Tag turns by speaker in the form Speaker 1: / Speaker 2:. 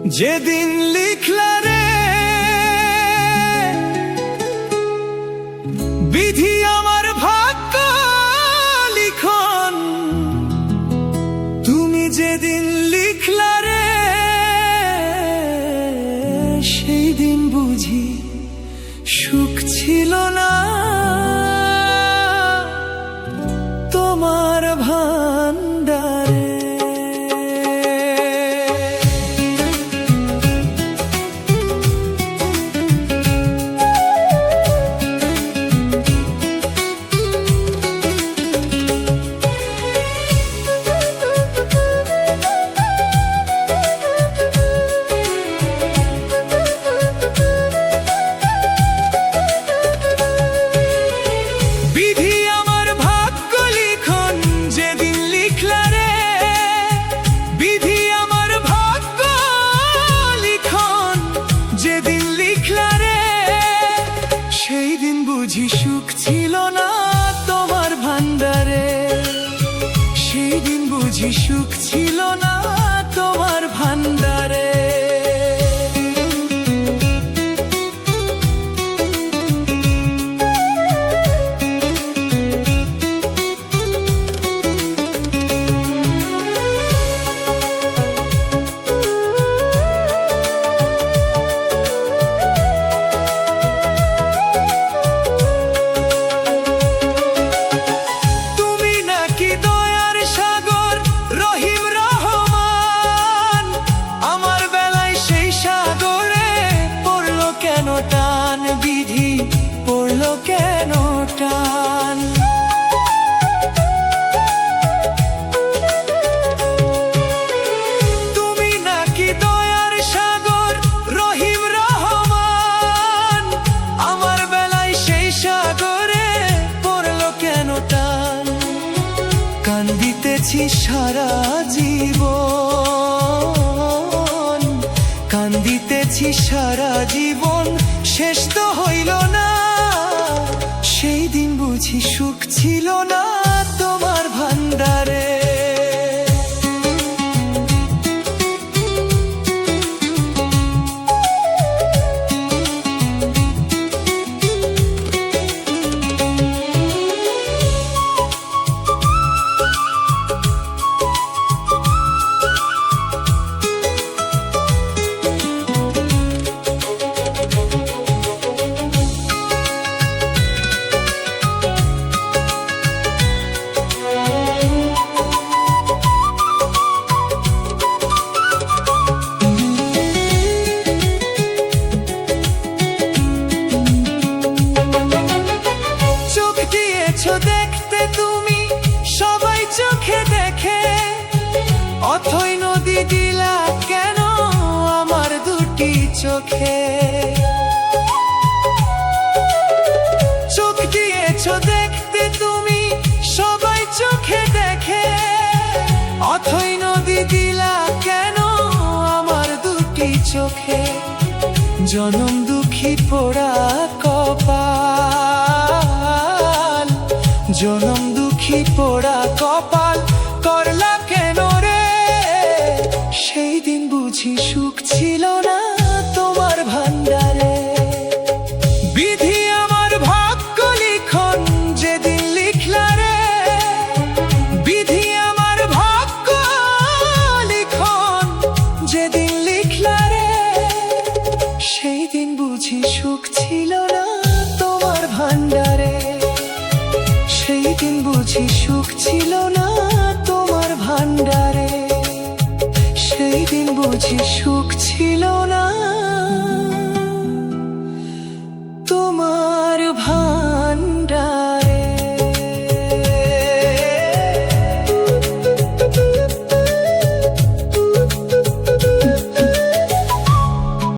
Speaker 1: যেদিন লিখলা রে বিধি আমার ভাগ্য লিখন, তুমি যেদিন লিখলা রে সেই দিন বুঝি সুখ ছিল না তোমার ভান্ডারে। সেই দিন বুঝি সুখ ছিল না তোমার ভান্ডারে, সেই দিন বুঝি সুখ ছিল না তোমার ভান্ডারে। টান বিধি পড়লো কেন টান, তুমি নাকি দয়ার সাগর রহিম রহমান, আমার বেলায় সেই সাগরে পড়লো কেন টান। কান্দিতেছি সারা জীবন, কান্দিতেছি সারা জীবন, শেষ তো হইল না। সেই দিন বুঝি সুখ ছিল না তোমার ভান্ডারে। দেখতে তুমি সবাই চোখে দেখে, অথই নদী দিলা কেন আমার দুটি চোখে। চোখ দিয়েছ দেখতে তুমি সবাই চোখে দেখে, অথই নদী দিলা কেন আমার দুটি চোখে। জনম দুঃখী পোড়া কপাল, জনম দুঃখী পোড়া কপাল করলা কেন রে। সেই দিন বুঝি সুখ ছিল না তোমার ভান্ডারে, বিধি আমার ভাগ্য লিখন যেদিন লিখলা রে, বিধি আমার ভাগ্য লিখন যেদিন লিখলা রে। সেই দিন বুঝি সুখ ছিল না তোমার ভান্ডারে, সেই দিন বুঝি সুখ ছিল না তোমার ভান্ডারে, সেই দিন বুঝি সুখ ছিল না।